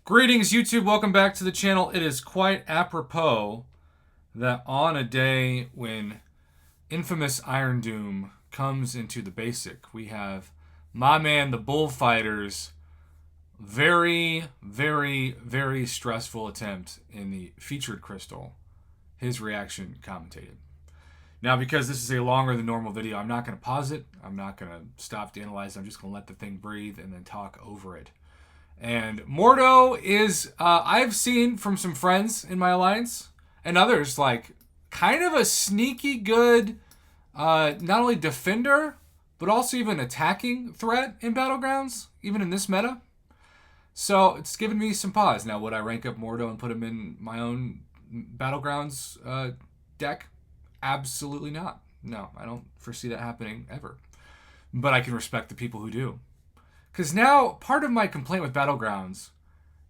Greetings, YouTube. Welcome back to the channel. It is quite apropos that on a day when infamous Iron Doom comes into the basic, we have my man, the Bullfighters, very stressful attempt in the featured crystal. His reaction commentated. Now, because this is a longer than normal video, I'm not going to pause it. I'm not going to stop to analyze it. I'm just going to let the thing breathe and then talk over it. And Mordo is, I've seen from some friends in my alliance and others, like, kind of a sneaky good, not only defender, but also even attacking threat in Battlegrounds, even in this meta. So it's given me some pause. Now, would I rank up Mordo and put him in my own Battlegrounds deck? Absolutely not. No, I don't foresee that happening ever. But I can respect the people who do. Because now, part of my complaint with Battlegrounds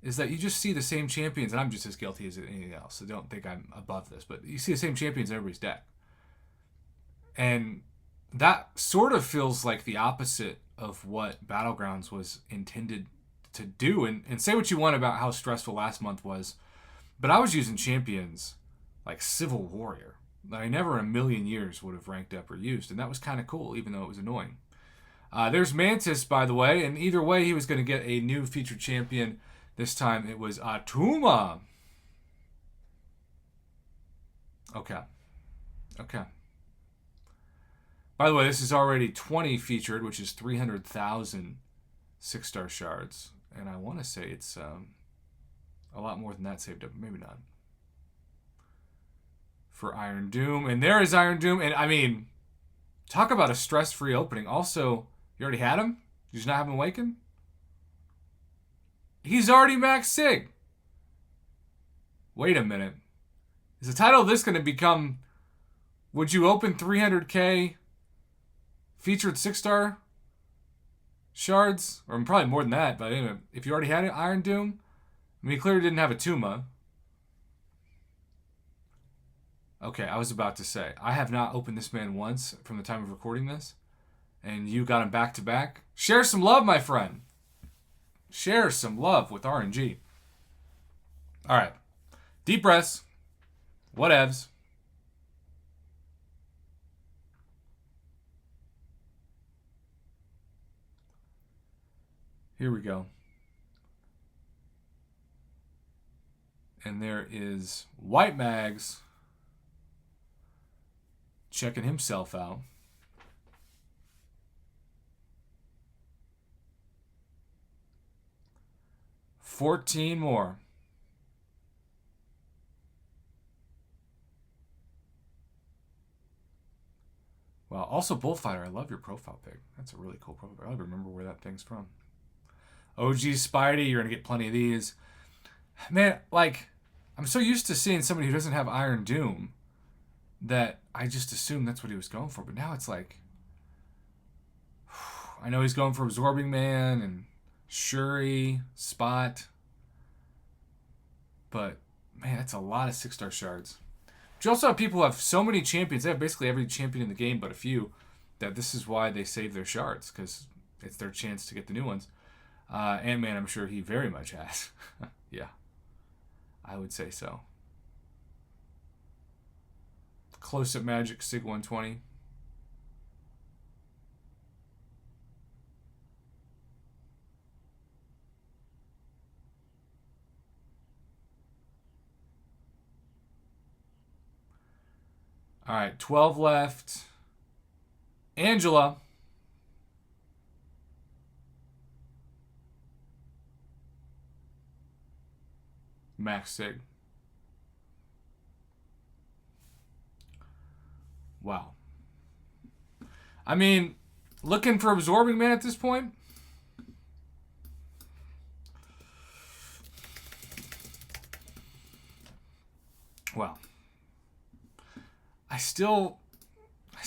is that you just see the same champions, and I'm just as guilty as anything else, so don't think I'm above this, but you see the same champions in everybody's deck. And that sort of feels like the opposite of what Battlegrounds was intended to do. And say what you want about how stressful last month was, but I was using champions like Civil Warrior that I never in a million years would have ranked up or used, and that was kind of cool, even though it was annoying. There's Mantis, by the way, and either way, he was going to get a new featured champion. This time, it was Atuma. Okay. By the way, this is already 20 featured, which is 300,000 6-star shards. And I want to say it's a lot more than that saved up. Maybe not. For Iron Doom. And there is Iron Doom. And, I mean, talk about a stress-free opening. Also, you already had him? You just not have him awakened? He's already max sig. Wait a minute. Is the title of this going to become, would you open 300k featured 6-star shards? Or probably more than that, but anyway, if you already had an Iron Doom, I mean, he clearly didn't have a Tuma. Okay, I was about to say, I have not opened this man once from the time of recording this, and you got him back to back. Share some love, my friend. Share some love with RNG. All right, deep breaths. Whatevs. Here we go. And there is White Mags checking himself out. $14 more. Wow. Also, Bullfighter, I love your profile pic. That's a really cool profile. I don't remember where that thing's from. OG Spidey, you're going to get plenty of these. Man, like, I'm so used to seeing somebody who doesn't have Iron Doom that I just assumed that's what he was going for. But now it's like, I know he's going for Absorbing Man and Shuri, Spot. But, man, that's a lot of 6-star shards. But you also have people who have so many champions. They have basically every champion in the game but a few. That this is why they save their shards. Because it's their chance to get the new ones. Ant-Man, I'm sure he very much has. Yeah. I would say so. Close-up Magic, Sig 120. All right, 12 left. Angela. Max Sig. Wow. I mean, looking for Absorbing Man at this point? Well, I still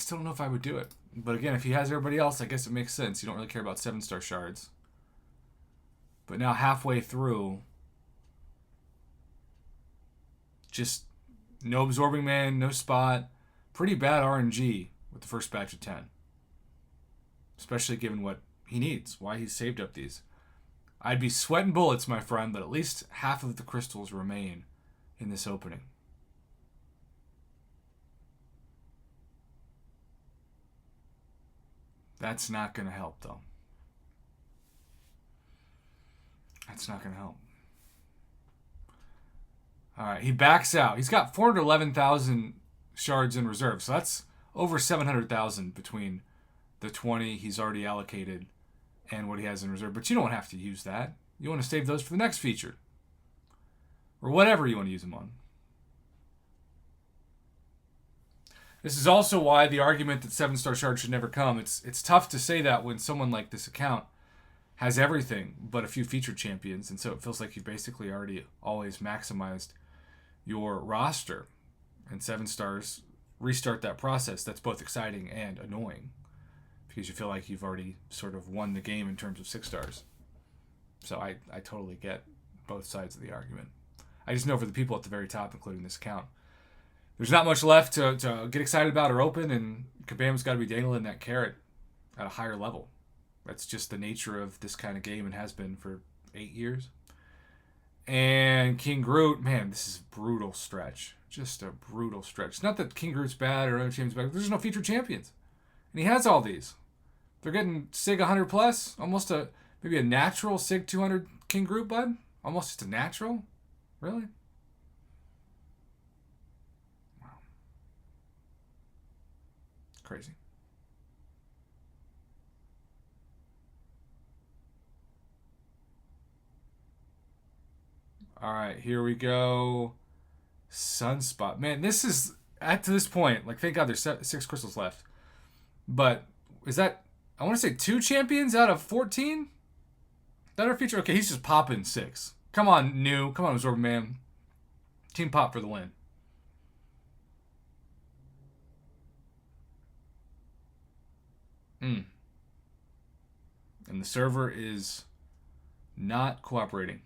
don't know if I would do it. But again, if he has everybody else, I guess it makes sense. You don't really care about 7-star shards. But now halfway through, just no Absorbing Man, no Spot. Pretty bad RNG with the first batch of 10. Especially given what he needs, why he's saved up these. I'd be sweating bullets, my friend, but at least half of the crystals remain in this opening. That's not going to help, though. That's not going to help. All right, he backs out. He's got 411,000 shards in reserve, so that's over 700,000 between the 20 he's already allocated and what he has in reserve. But you don't have to use that. You want to save those for the next feature. Or whatever you want to use them on. This is also why the argument that 7-star shards should never come. It's tough to say that when someone like this account has everything but a few featured champions, and so it feels like you've basically already always maximized your roster. And 7 stars restart that process. That's both exciting and annoying because you feel like you've already sort of won the game in terms of 6 stars. So I totally get both sides of the argument. I just know for the people at the very top, including this account, there's not much left to get excited about or open, and Kabam's got to be dangling that carrot at a higher level. That's just the nature of this kind of game and has been for 8 years. And King Groot, man, this is a brutal stretch. Just a brutal stretch. It's not that King Groot's bad or other champions bad. There's no featured champions. And he has all these. They're getting SIG 100 plus. Almost maybe a natural SIG 200 King Groot, bud. Almost just a natural. Really? Wow. Crazy. All right, here we go. Sunspot. Man, this is, to this point, like, thank God there's 6 crystals left. But is that, I want to say 2 champions out of 14? That are featured? Okay, he's just popping 6. Come on, new. Come on, Absorb Man. Team Pop for the win. And the server is not cooperating.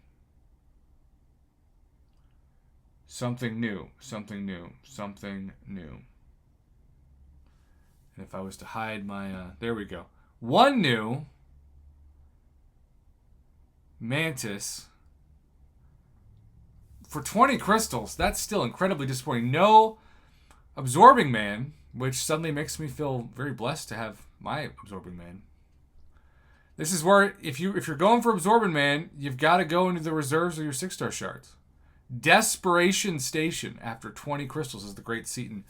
Something new, something new, something new. And if I was to hide my, there we go. 1 new. Mantis. For 20 crystals, that's still incredibly disappointing. No Absorbing Man, which suddenly makes me feel very blessed to have my Absorbing Man. This is where, if you're going for Absorbing Man, you've got to go into the reserves of your 6-star shards. Desperation Station after 20 crystals, as the great Seaton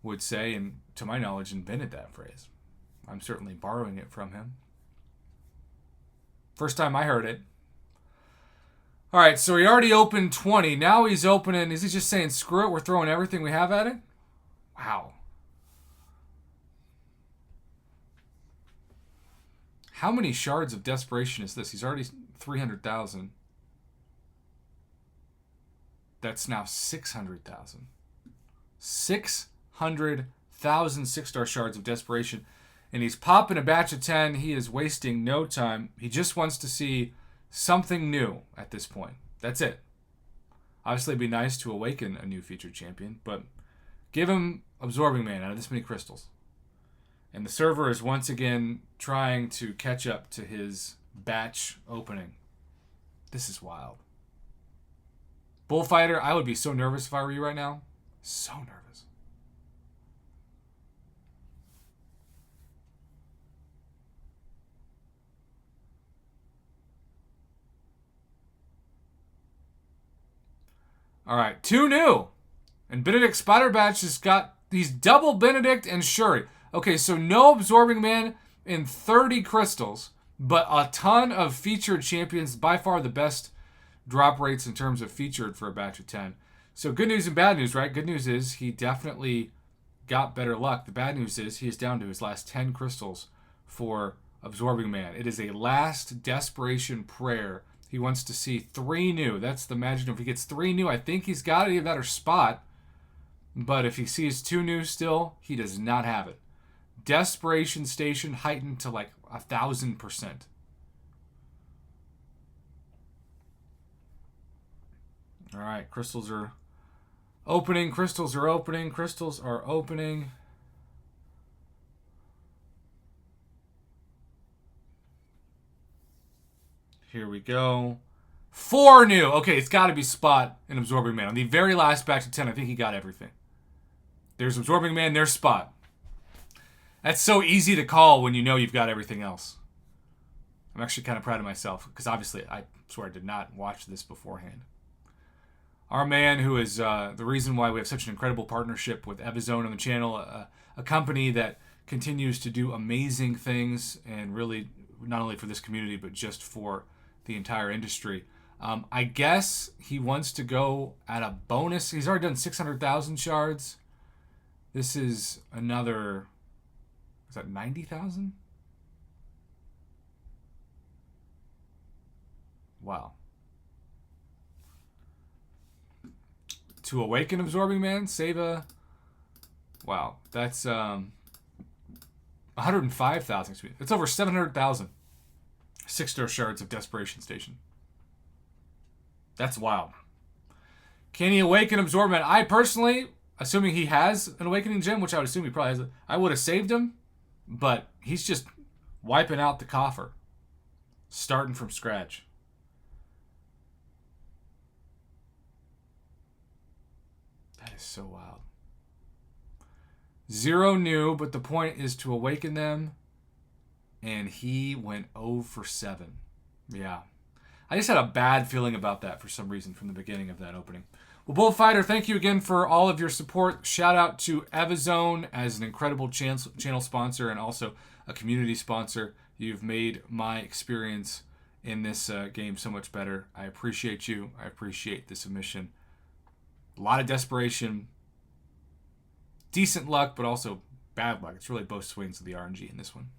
would say, and to my knowledge invented that phrase. I'm certainly borrowing it from him. First time I heard it. All right, so he already opened 20. Now he's opening, is he just saying, screw it, we're throwing everything we have at it? Wow. How many shards of Desperation is this? He's already 300,000. That's now 600,000. 600,000 6-star shards of Desperation. And he's popping a batch of 10. He is wasting no time. He just wants to see something new at this point. That's it. Obviously, it'd be nice to awaken a new featured champion, but give him Absorbing Man out of this many crystals. And the server is once again trying to catch up to his batch opening. This is wild. Bullfighter, I would be so nervous if I were you right now. So nervous. All right, 2 new. And Benedict Spider Batch has got these double Benedict and Shuri. Okay, so no Absorbing Man in 30 crystals, but a ton of featured champions. By far the best drop rates in terms of featured for a batch of 10. So good news and bad news, right? Good news is he definitely got better luck. The bad news is he is down to his last 10 crystals for Absorbing Man. It is a last desperation prayer. He wants to see 3 new. That's the magic. If he gets 3 new, I think he's got a better spot. But if he sees 2 new still, he does not have it. Desperation Station heightened to like 1,000%. All right, crystals are opening. Crystals are opening. Crystals are opening. Here we go. 4 new. Okay, it's got to be Spot and Absorbing Man. On the very last batch of 10, I think he got everything. There's Absorbing Man, there's Spot. That's so easy to call when you know you've got everything else. I'm actually kind of proud of myself, because obviously, I swear I did not watch this beforehand. Our man who is the reason why we have such an incredible partnership with Evizone on the channel, a company that continues to do amazing things, and really not only for this community, but just for the entire industry. I guess he wants to go at a bonus. He's already done 600,000 shards. This is another, is that 90,000? Wow. To Awaken Absorbing Man, save a, wow, that's 105,000. It's over 700,000. 6-star shards of Desperation Station. That's wild. Can he awaken Absorb Man? I personally, assuming he has an Awakening Gem, which I would assume he probably has, I would have saved him, but he's just wiping out the coffer. Starting from scratch. That is so wild. 0 new, but the point is to awaken them, and he went 0 for 7. Yeah. I just had a bad feeling about that for some reason from the beginning of that opening. Well, Bullfighter, thank you again for all of your support. Shout out to Evizone as an incredible channel sponsor and also a community sponsor. You've made my experience in this game so much better. I appreciate you. I appreciate the submission. A lot of desperation. Decent luck, but also bad luck. It's really both swings of the RNG in this one.